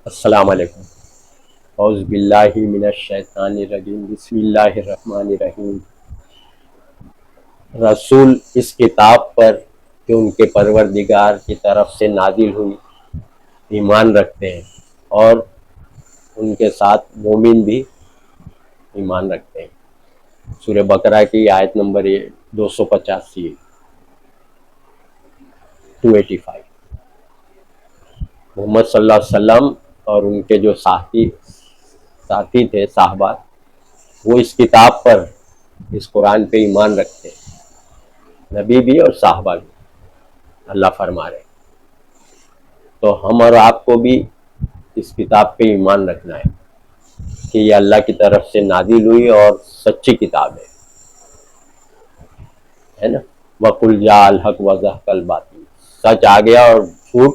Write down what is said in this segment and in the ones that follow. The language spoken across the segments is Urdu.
السلام علیکم۔ اعوذ باللہ من الشیطان الرجیم، بسم اللہ الرحمن الرحیم۔ رسول اس کتاب پر جو ان کے پروردگار کی طرف سے نازل ہوئی ایمان رکھتے ہیں، اور ان کے ساتھ مومن بھی ایمان رکھتے ہیں۔ سورہ بقرہ کی آیت نمبر 285 285۔ محمد صلی اللہ علیہ وسلم اور ان کے جو ساتھی تھے صحابہ، وہ اس کتاب پر، اس قرآن پہ ایمان رکھتے ہیں، نبی بھی اور صحابہ بھی۔ اللہ فرما رہے ہیں تو ہم اور آپ کو بھی اس کتاب پہ ایمان رکھنا ہے کہ یہ اللہ کی طرف سے نازل ہوئی اور سچی کتاب ہے نا۔ وَقُلْ جَاءَ الْحَقُّ وَزَهَقَ الْبَاطِلُ، سچ آ گیا اور جھوٹ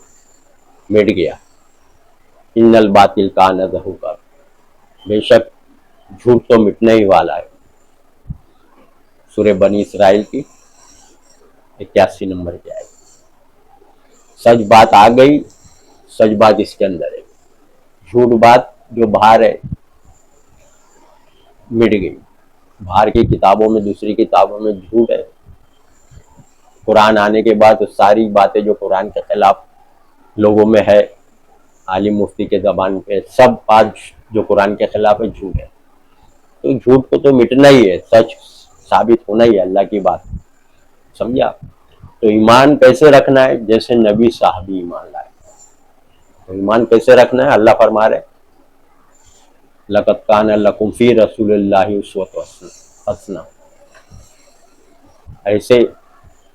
مٹ گیا۔ ان الباطل کان زہوقا، بے شک جھوٹ تو مٹنے ہی والا ہے۔ سورہ بنی اسرائیل کی 81 نمبر کی آیت۔ سچ بات آ گئی، سچ بات اس کے اندر ہے، جھوٹ بات جو باہر ہے مٹ گئی۔ باہر کی کتابوں میں، دوسری کتابوں میں جھوٹ ہے۔ قرآن آنے کے بعد ساری باتیں جو قرآن کے خلاف لوگوں میں ہے، عالم مفتی کے زبان پہ، سب بات جو قرآن کے خلاف ہے جھوٹ ہے۔ تو جھوٹ کو تو مٹنا ہی ہے، سچ ثابت ہونا ہی ہے اللہ کی بات، سمجھا؟ تو ایمان کیسے رکھنا ہے؟ جیسے نبی صحابی ایمان لائے۔ تو ایمان کیسے رکھنا ہے؟ اللہ فرما رہے لَقَدْ كَانَ لَكُمْ فِي رَسُولِ اللَّهِ أُسْوَةٌ حَسَنَةٌ، ایسے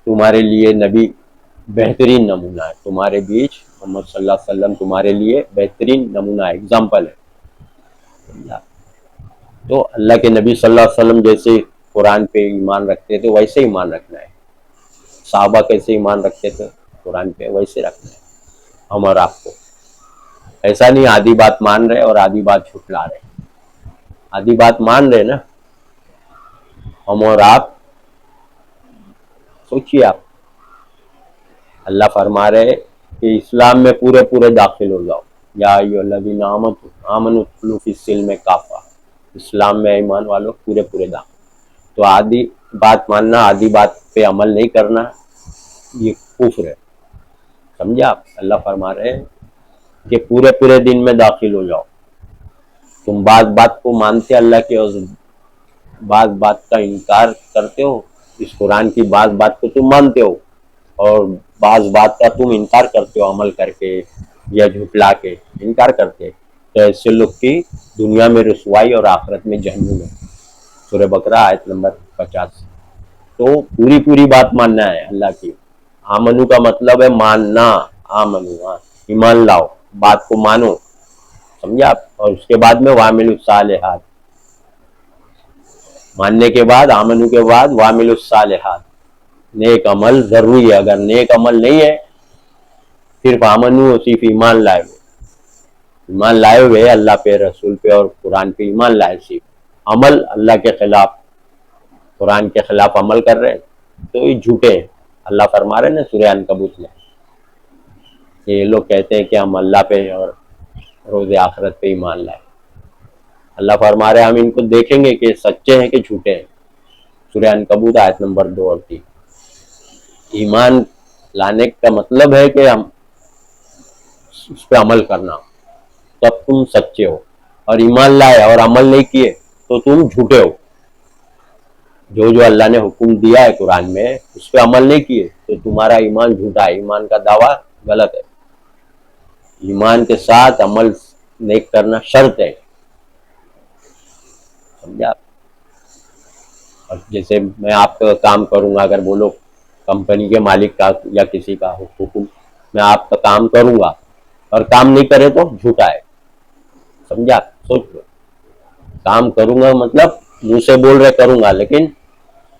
تمہارے لیے نبی بہترین نمونہ ہے، تمہارے بیچ محمد صلی اللہ علیہ وسلم تمہارے لیے بہترین نمونہ ہے، اگزامپل ہے۔ تو اللہ کے نبی صلی اللہ علیہ وسلم جیسے قرآن پہ ایمان رکھتے تھے ویسے ایمان رکھنا ہے۔ صحابہ کیسے ایمان رکھتے تھے قرآن پہ، ویسے رکھنا ہے ہم اور آپ کو۔ ایسا نہیں آدھی بات مان رہے اور آدھی بات جھٹلا رہے۔ آدھی بات مان رہے نا ہم اور آپ، سوچیے آپ، اللہ فرما رہے کہ اسلام میں پورے داخل ہو جاؤ، یا ایھا الذین آمنوا ادخلوا فی السلم کافہ، اسلام میں ایمان والوں پورے داخل۔ تو آدھی بات ماننا، آدھی بات پہ عمل نہیں کرنا، یہ کفر ہے، سمجھا آپ؟ اللہ فرما رہے ہیں کہ پورے دن میں داخل ہو جاؤ۔ تم بعض بات کو مانتے اللہ کے اور بعض بات کا انکار کرتے ہو، اس قرآن کی بعض بات کو تم مانتے ہو اور بعض بات کا تم انکار کرتے ہو، عمل کر کے یا جھٹلا کے انکار کرتے، تو ایسے لوگ کی دنیا میں رسوائی اور آخرت میں جہنم ہے۔ سورہ بقرہ آیت نمبر 50۔ تو پوری بات ماننا ہے اللہ کی۔ آمنو کا مطلب ہے ماننا، آمنو ایمان لاؤ، بات کو مانو، سمجھا؟ اور اس کے بعد میں وعملوا الصالحات، ماننے کے بعد، آمنو کے بعد وعملوا الصالحات، نیک عمل ضروری ہے۔ اگر نیک عمل نہیں ہے، صرف آمنو، صرف ایمان لائے ہوئے اللہ پہ، رسول پہ اور قرآن پہ ایمان لائے، صرف عمل اللہ کے خلاف، قرآن کے خلاف عمل کر رہے ہیں تو یہ جھوٹے ہیں۔ اللہ فرما رہے ہیں نا سورہ عنکبوت میں، یہ لوگ کہتے ہیں کہ ہم اللہ پہ اور روز آخرت پہ ایمان لائے۔ اللہ فرما رہے ہیں ہم ان کو دیکھیں گے کہ سچے ہیں کہ جھوٹے ہیں۔ سورہ عنکبوت آیت نمبر 2 اور 3۔ ایمان لانے کا مطلب ہے کہ ہم اس پہ عمل کرنا، تب تم سچے ہو، اور ایمان لائے اور عمل نہیں کیے تو تم جھوٹے ہو۔ جو اللہ نے حکم دیا ہے قرآن میں اس پہ عمل نہیں کیے تو تمہارا ایمان جھوٹا ہے، ایمان کا دعویٰ غلط ہے۔ ایمان کے ساتھ عمل نیک کرنا شرط ہے، سمجھا؟ اور جیسے میں آپ کا کام کروں گا، اگر بولو کمپنی کے مالک کا یا کسی کا حکم، میں آپ کا کام کروں گا اور کام نہیں کرے تو جھوٹا ہے، سمجھا؟ سوچ لو، کام کروں گا مطلب منہ سے بول رہے کروں گا، لیکن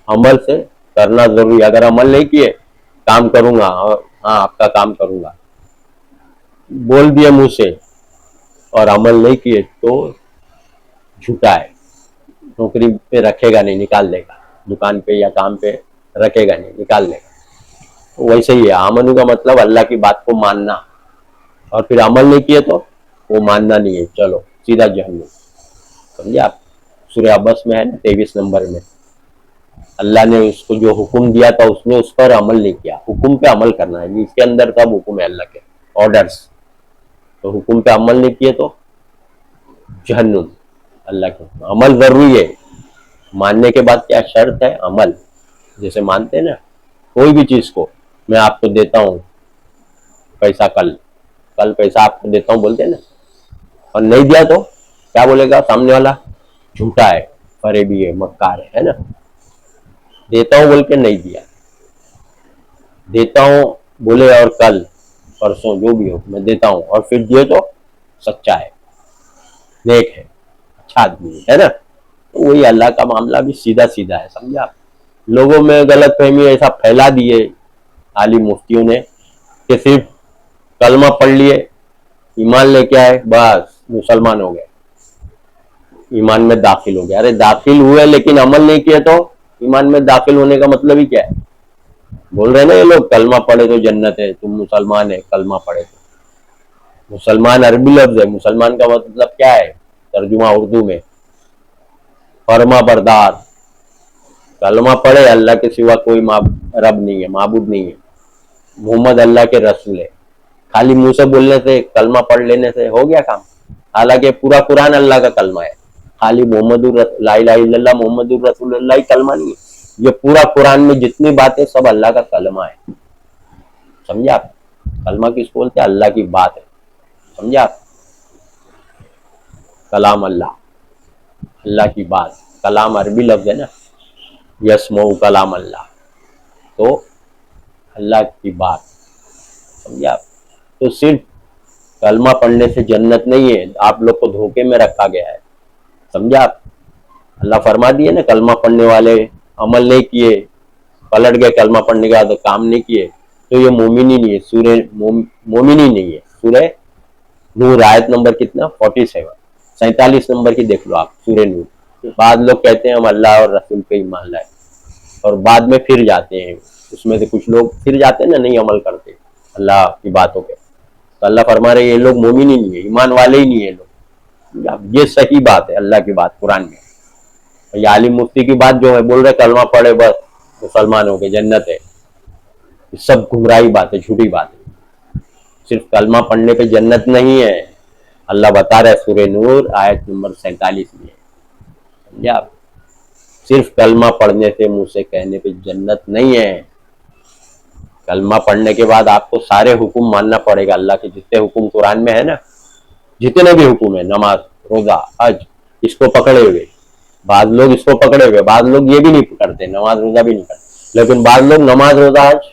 عمل سے کرنا ضروری ہے۔ اگر عمل نہیں کیے، کام کروں گا، ہاں آپ کا کام کروں گا، بول دیے منہ سے اور عمل نہیں کیے تو جھوٹا ہے۔ نوکری پہ رکھے گا نہیں، نکال دے گا، دکان پہ یا کام پہ رکھے گا نہیں، نکال دے گا۔ ویسے ہی ہے، آمنو کا مطلب اللہ کی بات کو ماننا، اور پھر عمل نہیں کیے تو وہ ماننا نہیں ہے، چلو سیدھا جہنم. سمجھے آپ؟ سورہ عبس میں ہے نا 23 نمبر میں، اللہ نے اس کو جو حکم دیا تھا اس نے اس پر عمل نہیں کیا. حکم پہ عمل کرنا ہے، اس کے اندر سب حکم ہے اللہ کے آرڈرس. تو حکم پہ عمل نہیں کیے تو جہنم. اللہ کے عمل ضروری ہے. ماننے کے بعد کیا شرط ہے؟ عمل. جیسے مانتے ہیں نا کوئی بھی چیز کو، میں آپ کو دیتا ہوں پیسہ، کل پیسہ آپ کو دیتا ہوں بولتے ہیں نا، اور نہیں دیا تو کیا بولے گا سامنے والا؟ جھوٹا ہے، فریبی ہے، مکار ہے نا. دیتا ہوں بول کے نہیں دیا، دیتا ہوں بولے اور کل پرسوں جو بھی ہو میں دیتا ہوں اور پھر دیے تو سچا ہے، نیک ہے، اچھا آدمی ہے نا. وہی اللہ کا معاملہ بھی سیدھا سیدھا ہے. سمجھا آپ؟ لوگوں میں غلط فہمی ایسا پھیلا دیے عالم مفتیوں نے کہ صرف کلمہ پڑھ لیے، ایمان لے کے آئے، بس مسلمان ہو گئے، ایمان میں داخل ہو گئے. ارے داخل ہوئے لیکن عمل نہیں کیے تو ایمان میں داخل ہونے کا مطلب ہی کیا ہے؟ بول رہے نا یہ لوگ کلمہ پڑھے تو جنت ہے، تم مسلمان ہے کلمہ پڑھے تو. مسلمان عربی لفظ ہے، مسلمان کا مطلب کیا ہے ترجمہ اردو میں؟ فرما بردار. کلمہ پڑھے اللہ کے سوا کوئی رب نہیں ہے، معبود نہیں ہے، محمد اللہ کے رسول ہے. خالی منہ سے بولنے سے، کلمہ پڑھ لینے سے ہو گیا کام؟ حالانکہ پورا قرآن اللہ کا کلمہ ہے. خالی لا الہ الا اللہ محمد الرسول اللہ ہی کلمہ نہیں ہے، یہ پورا قرآن میں جتنی باتیں سب اللہ کا کلمہ ہے. سمجھا آپ؟ کلمہ کس کو بولتے ہیں؟ اللہ کی بات ہے. سمجھا آپ؟ کلام اللہ، اللہ کی بات. کلام عربی لفظ ہے نا، یسمع کلام اللہ، تو اللہ کی بات. سمجھا آپ؟ تو صرف کلمہ پڑھنے سے جنت نہیں ہے، آپ لوگ کو دھوکے میں رکھا گیا ہے. سمجھا آپ؟ اللہ فرما دیے نا کلمہ پڑھنے والے عمل نہیں کیے، پلٹ گئے کلمہ پڑھنے کے بعد کام نہیں کیے تو یہ مومن ہی نہیں ہے. سورہ مومن ہی نہیں ہے. سورہ نور آیت نمبر کتنا؟ 47 نمبر کی دیکھ لو آپ، سورہ نور. بعض لوگ کہتے ہیں ہم اللہ اور رسول پہ ایمان لائے، اور بعد میں پھر جاتے ہیں. اس میں سے کچھ لوگ پھر جاتے ہیں نا، نہیں عمل کرتے اللہ کی باتوں پہ. تو اللہ فرما رہے یہ لوگ مومن ہی نہیں ہے، ایمان والے ہی نہیں ہے لوگ. یہ صحیح بات ہے اللہ کی بات قرآن میں. یہ عالم مفتی کی بات جو ہے بول رہے کلمہ پڑھے بس مسلمان ہو گئے جنت ہے، یہ سب گمراہی بات ہے، جھوٹی بات ہے. صرف کلمہ پڑھنے پہ جنت نہیں ہے، اللہ بتا رہا ہے سورہ نور آیت نمبر 47 میں. سمجھے آپ؟ صرف کلمہ پڑھنے سے، منہ سے کہنے پہ جنت نہیں ہے. کلمہ پڑھنے کے بعد آپ کو سارے حکم ماننا پڑے گا اللہ کے. جتنے حکم قرآن میں ہے نا، جتنے بھی حکم ہے، نماز، روزہ، حج، اس کو پکڑے ہوئے. بعض لوگ اس کو پکڑے ہوئے، بعض لوگ یہ بھی نہیں کرتے، نماز روزہ بھی نہیں کرتے، لیکن بعض لوگ نماز روزہ حج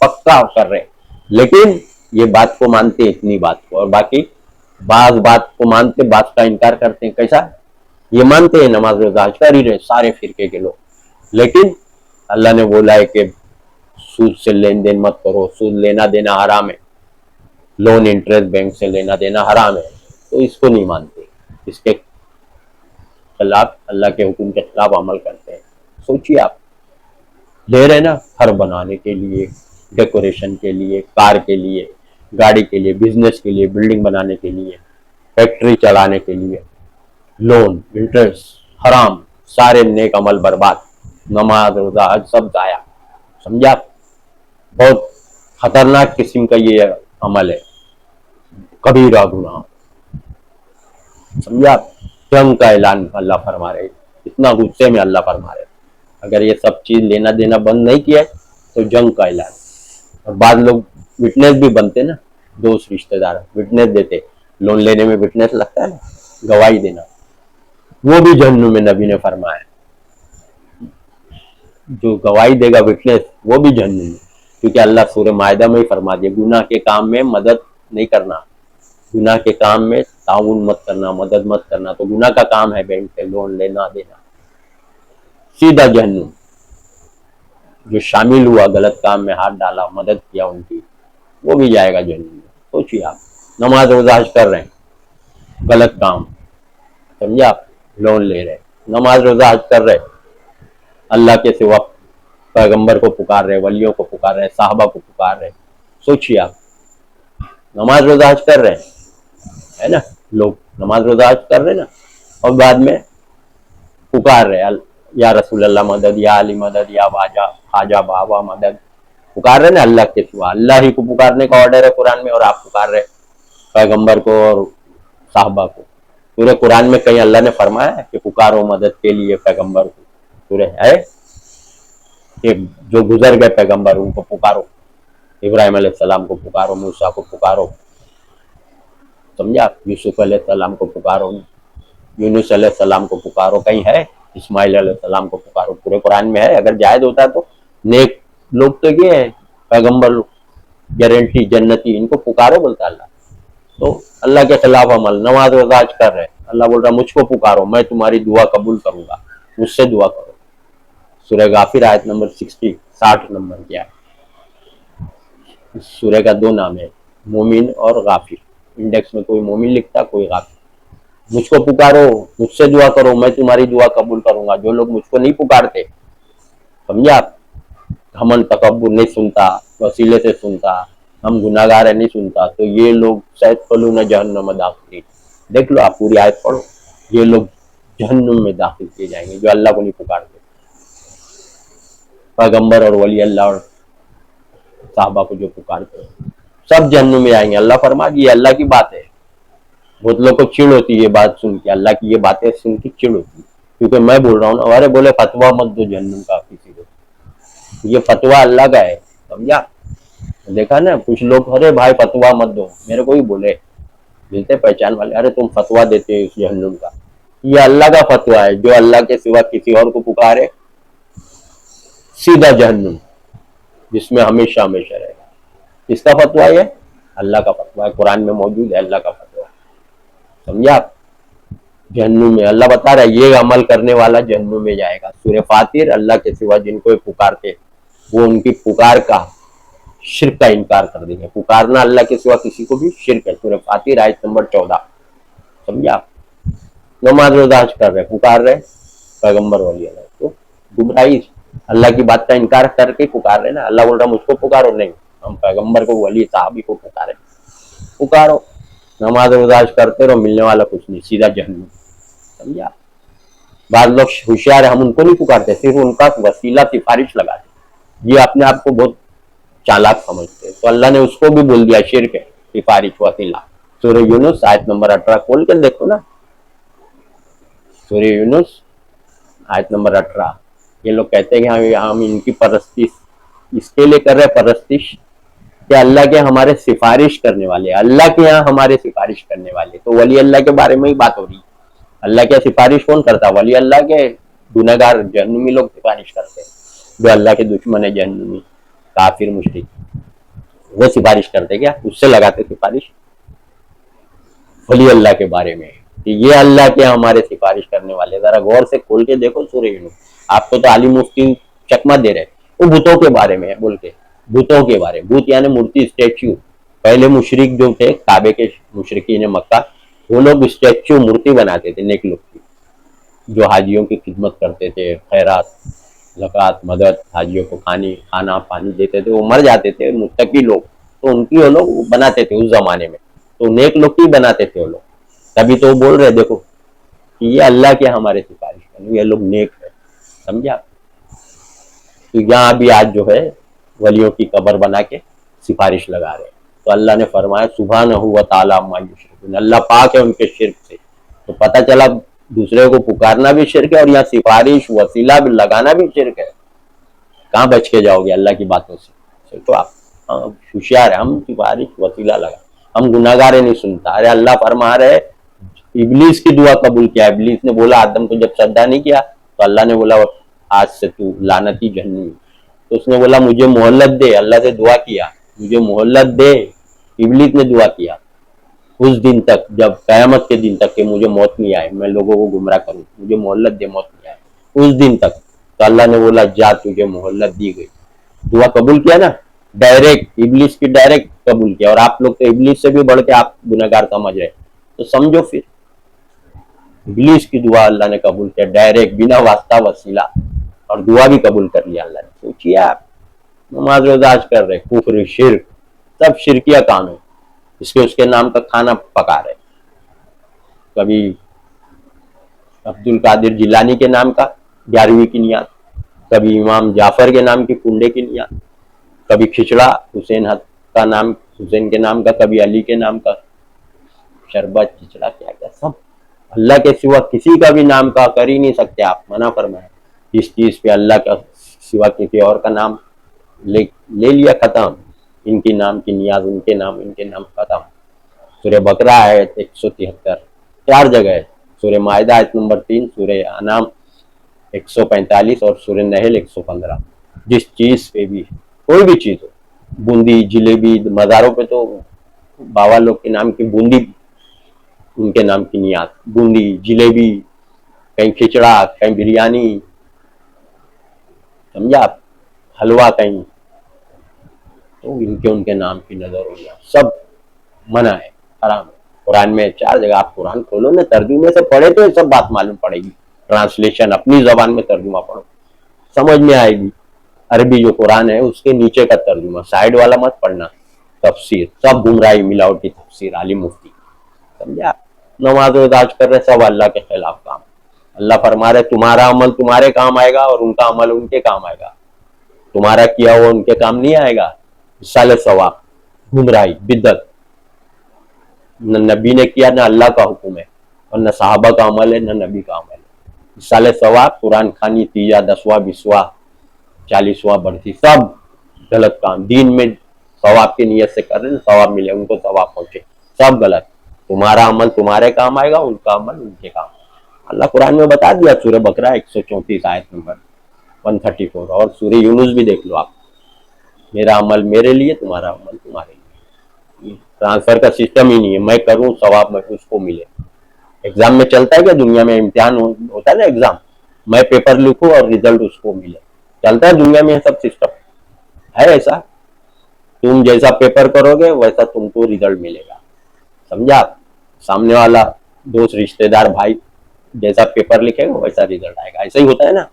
پکا کر رہے، لیکن یہ بات کو مانتے اتنی بات کو، اور باقی بعض بات کو مانتے بعض کا انکار کرتے ہیں. کیسا؟ یہ مانتے ہیں نماز روزہ حج کر ہی رہے سارے فرقے کے لوگ، لیکن اللہ نے بولا ہے کہ سود سے لین دین مت کرو، سود لینا دینا حرام ہے، لون انٹرسٹ بینک سے لینا دینا حرام ہے، تو اس کو نہیں مانتے، اس کے خلاف، اللہ کے حکم کے خلاف عمل کرتے ہیں. سوچیے آپ، لے رہے نا گھر بنانے کے لیے، ڈیکوریشن کے لیے، کار کے لیے، گاڑی کے لیے، بزنس کے لیے، بلڈنگ بنانے کے لیے، فیکٹری چلانے کے لیے، لون انٹرسٹ حرام، سارے نیک عمل برباد، نماز روزہ حج سب ضائع. سمجھا؟ بہت خطرناک قسم کا یہ عمل ہے، کبیرہ گناہ. سمجھا؟ جنگ کا اعلان اللہ فرما رہے، اتنا غصے میں اللہ فرما رہے اگر یہ سب چیز لینا دینا بند نہیں کیا تو جنگ کا اعلان. اور بعض لوگ وٹنس بھی بنتے نا، دوست رشتہ دار وٹنس دیتے، لون لینے میں وٹنس لگتا ہے نا، گواہی دینا، وہ بھی جہنم میں نبی نے فرمایا. جو گواہی دے گا وٹنس وہ بھی جہنم میں، کیونکہ اللہ سورہ مائدہ میں ہی فرما دیا گناہ کے کام میں مدد نہیں کرنا، گناہ کے کام میں تعاون مت کرنا، مدد مت کرنا. تو گناہ کا کام ہے بینک سے لون لینا دینا، سیدھا جہنم. جو شامل ہوا غلط کام میں، ہاتھ ڈالا، مدد کیا ان کی، وہ بھی جائے گا جہنم میں. سوچیے آپ، نماز روزہ حج کر رہے ہیں، غلط کام. سمجھا آپ؟ لون لے رہے، نماز روزہ حج کر رہے، اللہ کے سوا پیغمبر کو پکار رہے، ولیوں کو پکار رہے، صحابہ کو پکار رہے. سوچیے آپ، نماز روزہ حج کر رہے ہیں، ہے نا, لوگ نماز روزہ حج کر رہے نا, اور بعد میں پکار رہے یا رسول اللہ مدد, یا علی مدد, یا خواجہ بابا مدد, پکار رہے نا اللہ کے سوا. اللہ ہی کو پکارنے کا آرڈر ہے قرآن میں, اور آپ پکار رہے پیغمبر کو اور صحابہ کو. پورے قرآن میں کہیں اللہ نے فرمایا ہے کہ پکارو مدد کے لیے پیغمبر کو؟ پورے ہے کہ جو گزر گئے پیغمبر ان کو پکارو, ابراہیم علیہ السلام کو پکارو, موسیٰ کو پکارو, سمجھا, یوسف علیہ السلام کو پکارو, یونس علیہ السلام کو پکارو, کہیں ہے اسماعیل علیہ السلام کو پکارو؟ پورے قرآن میں ہے. اگر جائز ہوتا تو نیک لوگ تو یہ ہے پیغمبر لوگ, گارنٹی جنتی, ان کو پکارو بولتا اللہ. تو اللہ کے خلاف عمل, نماز روزہ حج کر رہے, اللہ بول رہا مجھ کو پکارو, میں تمہاری دعا قبول کروں گا, مجھ سے دعا کرو. سورہ غافر آیت نمبر 60 نمبر کیا ہے. سورہ کا 2 نام ہے, مومن اور غافر. انڈیکس میں کوئی مومن لکھتا, کوئی غافر. مجھ کو پکارو, مجھ سے دعا کرو, میں تمہاری دعا قبول کروں گا. جو لوگ مجھ کو نہیں پکارتے, سمجھا آپ, گھمنڈ تکبر نہیں سنتا, وسیلے سے سنتا, ہم گناہگار ہیں نہیں سنتا, تو یہ لوگ سیدخلون جہنم داخلین. دیکھ لو آپ پوری آیت پڑھو, یہ لوگ جہنم میں داخل کیے جائیں گے جو اللہ کو نہیں پکارتے. پیغمبر اور ولی اللہ اور صحابہ کو جو پکارتے ہیں سب جہنم میں آئیں گے. اللہ فرما یہ اللہ کی بات ہے. بہت لوگ کو چڑ ہوتی ہے یہ بات سن کے, اللہ کی یہ باتیں سن کے چڑ ہوتی ہے, کیونکہ میں بول رہا ہوں نا, ہمارے بولے فتوا مت دو جہنم کا کسی کو, یہ فتوا اللہ کا ہے, سمجھا. دیکھا نا کچھ لوگ, ارے بھائی فتوا مت دو, میرے کو ہی بولے ملتے پہچان والے, ارے تم فتوا دیتے ہو اس جہنم کا. یہ اللہ کا فتوا ہے, جو اللہ کے سوا کسی اور کو پکارے سیدھا جہنم, جس میں ہمیشہ ہمیشہ رہے گا. کس کا فتوا ہے؟ اللہ کا فتوا ہے, قرآن میں موجود ہے اللہ کا فتوا, سمجھا آپ. جہنم میں اللہ بتا رہا ہے یہ عمل کرنے والا جہنم میں جائے گا. سورہ فاتر, اللہ کے سوا جن کو پکارتے وہ ان کی پکار کا شرک کا انکار کر دیں گے. پکارنا اللہ کے سوا کسی کو بھی شرک ہے. سورہ فاتر آیت نمبر 14, سمجھا. نماز روزہ حج کر رہے, پکار رہے پیغمبر ولی اللہ, تو گمراہی, اللہ کی بات کا انکار کر کے پکار رہے نا. اللہ بول رہا مجھ کو پکارو, نہیں, ہم پیغمبر کو, ولی صحابی کو پکارے. پکارو, نماز روزہ حج کرتے رہو, ملنے والا کچھ نہیں, سیدھا جہنم, سمجھا. بعض لوگ ہوشیار ہیں, ہم ان کو نہیں پکارتے, صرف ان کا وسیلہ سفارش لگاتے, یہ اپنے آپ کو بہت چالاک سمجھتے ہیں. تو اللہ نے اس کو بھی بول دیا شرک ہے, سفارش وسیلہ. سورہ یونس آیت نمبر 18 کھول کے دیکھو نا, سورہ یونس آیت نمبر 18. یہ لوگ کہتے ہیں کہ ہم ان کی پرستش اس کے لیے کر رہے, پرستش کہ اللہ کے ہمارے سفارش کرنے والے, اللہ کے یہاں ہمارے سفارش کرنے والے. تو ولی اللہ کے بارے میں ہی بات ہو رہی. اللہ کے سفارش کون کرتا؟ ولی اللہ کے. گنہگار جہنمی لوگ سفارش کرتے ہیں, جو اللہ کے دشمن ہے, جہنمی کافر مشرک, وہ سفارش کرتے کیا, اس سے لگاتے سفارش ولی اللہ کے بارے میں کہ یہ اللہ کے ہمارے سفارش کرنے والے. ذرا غور سے کھول کے دیکھو سورہ یونس. آپ کو تو عالم مفتی چکمہ دے رہے, وہ بتوں کے بارے میں بول کے, بتوں کے بارے, بت یعنی مورتی, اسٹیچو. پہلے مشرک جو تھے کعبے کے مشرکین مکہ, وہ لوگ اسٹیچو مورتی بناتے تھے نیک لوگ کی, جو حاجیوں کی خدمت کرتے تھے, خیرات زکوٰۃ مدد, حاجیوں کو کھانا پانی دیتے تھے. وہ مر جاتے تھے متقی لوگ, تو ان کی وہ لوگ بناتے تھے اس زمانے میں, تو نیک لوگ کی بناتے تھے وہ لوگ. تبھی تو وہ بول رہے دیکھو کہ یہ اللہ کے ہمارے سفارش کرنے, یہ لوگ نیک ہے, سمجھا. تو یہاں بھی آج جو ہے ولیوں کی قبر بنا کے سفارش لگا رہے ہیں. تو اللہ نے فرمایا سبحانہ و تعالیٰ عما یشرکون, اللہ پاک ہے ان کے شرک سے. تو پتہ چلا دوسرے کو پکارنا بھی شرک ہے, اور یہاں سفارش وسیلہ بھی لگانا بھی شرک ہے. کہاں بچ کے جاؤ گے اللہ کی باتوں سے؟ تو آپ ہوشیار ہے, ہم سفارش وسیلہ لگا, ہم گناہگار نہیں سنتا. ارے اللہ فرما رہے ابلیس کی دعا قبول کیا. ابلیس نے بولا آدم کو جب سجدہ نہیں کیا, تو اللہ نے بولا آج سے تو لعنتی جہنمی. تو اس نے بولا مجھے مہلت دے, اللہ سے دعا کیا مجھے مہلت دے. ابلیس نے دعا کیا اس دن تک, جب قیامت کے دن تک, کہ مجھے موت نہیں آئے, میں لوگوں کو گمراہ کروں, مجھے مہلت دے, موت نہیں آئے اس دن تک. تو اللہ نے بولا جا, تجھے مہلت دی گئی. دعا قبول کیا نا ڈائریکٹ, ابلیس کی ڈائریکٹ قبول کیا. اور آپ لوگ تو ابلیس سے بھی بڑھ کے آپ گنہگار سمجھ رہے, تو سمجھو پھر ابلیس کی دعا اللہ نے قبول کیا ڈائریکٹ, بنا واسطہ وسیلہ, اور دعا بھی قبول کر لیا اللہ نے. سوچیے آپ نماز روزہ حج کر رہے, کفر شرک سب شرکیہ کام ہے, اس کے نام کا کھانا پکا رہے, کبھی عبد القادر جیلانی کے نام کا 11ویں کی نیات، کبھی امام جعفر کے نام کی کنڈے کی نیات، کبھی کھچڑا حسین کے نام کا، کبھی علی کے نام کا شربت، کھچڑا، کیا کیا سب اللہ کے سوا کسی کا بھی نام کا کر ہی نہیں سکتے آپ، منع فرمایا۔ جس چیز پہ اللہ کا سوا کسی اور کا نام لے لیا، ختم، ان کے نام کی نیاز، ان کے نام ختم۔ سورہ بقرہ آیت 173، 4 جگہ ہے، سورہ مائدہ آیت نمبر 3، سورہ انعام 145 اور سورہ نحل 115۔ جس چیز پہ بھی کوئی بھی چیز ہو، بوندی، جلیبی، مزاروں پہ تو بابا لوگ کے نام کی بوندی، ان کے نام کی نیاز، بوندی، جلیبی، کہیں کھچڑا، کہیں بریانی، سمجھا آپ، حلوہ کہیں، تو ان کے نام کی نظر ہو گیا، سب منع ہے، حرام ہے۔ قرآن میں 4 جگہ، آپ قرآن کھولو نا، ترجمے سے پڑھے تو یہ سب بات معلوم پڑے گی، ٹرانسلیشن اپنی زبان میں ترجمہ پڑھو، سمجھ میں آئے گی۔ عربی جو قرآن ہے اس کے نیچے کا ترجمہ، سائیڈ والا مت پڑھنا، تفسیر سب گمراہی ملاوٹی تفسیر، عالم مفتی، سمجھا۔ نماز و داج کر رہے، سب اللہ کے خلاف کام۔ اللہ فرما رہے تمہارا عمل تمہارے کام آئے گا اور ان کا عمل ان کے کام آئے گا، تمہارا کیا ہوا ان کے کام نہیں آئے گا۔ سال ثواب، گمراہی، بدعت، نہ نبی نے کیا، نہ اللہ کا حکم ہے، اور نہ صحابہ کا عمل ہے، نہ نبی کا عمل ہے۔ سال ثواب، قرآن خوانی، تیجا، 10واں، 20واں، 40واں برسی، سب غلط کام۔ دین میں ثواب کی نیت سے کر رہے ہیں، ثواب ملے، ان کو ثواب پہنچے، سب غلط۔ تمہارا عمل تمہارے کام آئے گا، ان کا عمل ان کے کام۔ اللہ قرآن میں بتا دیا، سورہ بقرہ 134 آیت نمبر 134، اور سورہ یونس بھی دیکھ لو آپ، میرا عمل میرے لیے، تمہارا عمل تمہارے لیے۔ ٹرانسفر کا سسٹم ہی نہیں ہے، میں کروں ثواب میں اس کو ملے۔ ایگزام میں چلتا ہے کہ دنیا میں امتحان ہوتا ہے نا، ایگزام، میں پیپر لکھوں اور ریزلٹ اس کو ملے، چلتا ہے دنیا میں سب سسٹم ہے ایسا، تم جیسا پیپر کرو گے ویسا تم کو ریزلٹ ملے گا، سمجھا۔ سامنے والا دوست، رشتہ دار، بھائی جیسا پیپر لکھے گا ویسا ریزلٹ آئے گا، ایسا ہی ہوتا ہے نا،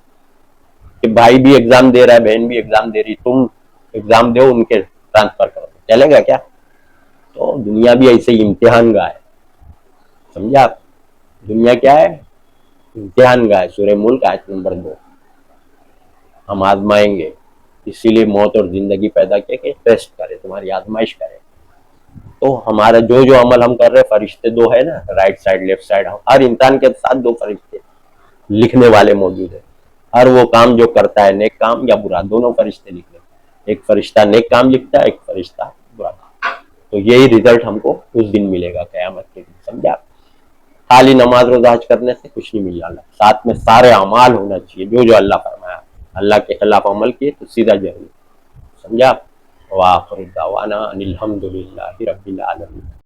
کہ بھائی بھی ایگزام دے رہا ہے، بہن بھی ایگزام دے رہی، تم ایگزام دو، ان کے ٹرانسفر کرو، چلے گا کیا؟ تو دنیا بھی ایسے ہی امتحان گاہ ہے، سمجھا۔ دنیا کیا ہے؟ امتحان گاہ ہے۔ سورہ ملک آیت نمبر 2، ہم آزمائیں گے، اسی لیے موت اور زندگی پیدا کیا کہ ٹیسٹ کرے، تمہاری آزمائش کرے۔ تو ہمارا جو عمل ہم کر رہے، فرشتے 2 ہے نا، رائٹ سائڈ لیفٹ سائڈ، ہر انسان کے ساتھ 2 فرشتے لکھنے والے موجود ہیں، ہر وہ کام جو کرتا ہے، نیک کام یا برا، دونوں فرشتے لکھ رہے ہیں، ایک فرشتہ نیک کام لکھتا ہے، ایک فرشتہ برا کام۔ تو یہی ریزلٹ ہم کو اس دن ملے گا، قیامت کے دن، سمجھا۔ خالی نماز روزہ حج کرنے سے کچھ نہیں مل جانا، ساتھ میں سارے اعمال ہونا چاہیے، جو اللہ فرمایا، اللہ کے خلاف عمل کیے تو سیدھا جہنم، سمجھا۔ وآخر دعوانا ان الحمد للہ رب العالمین۔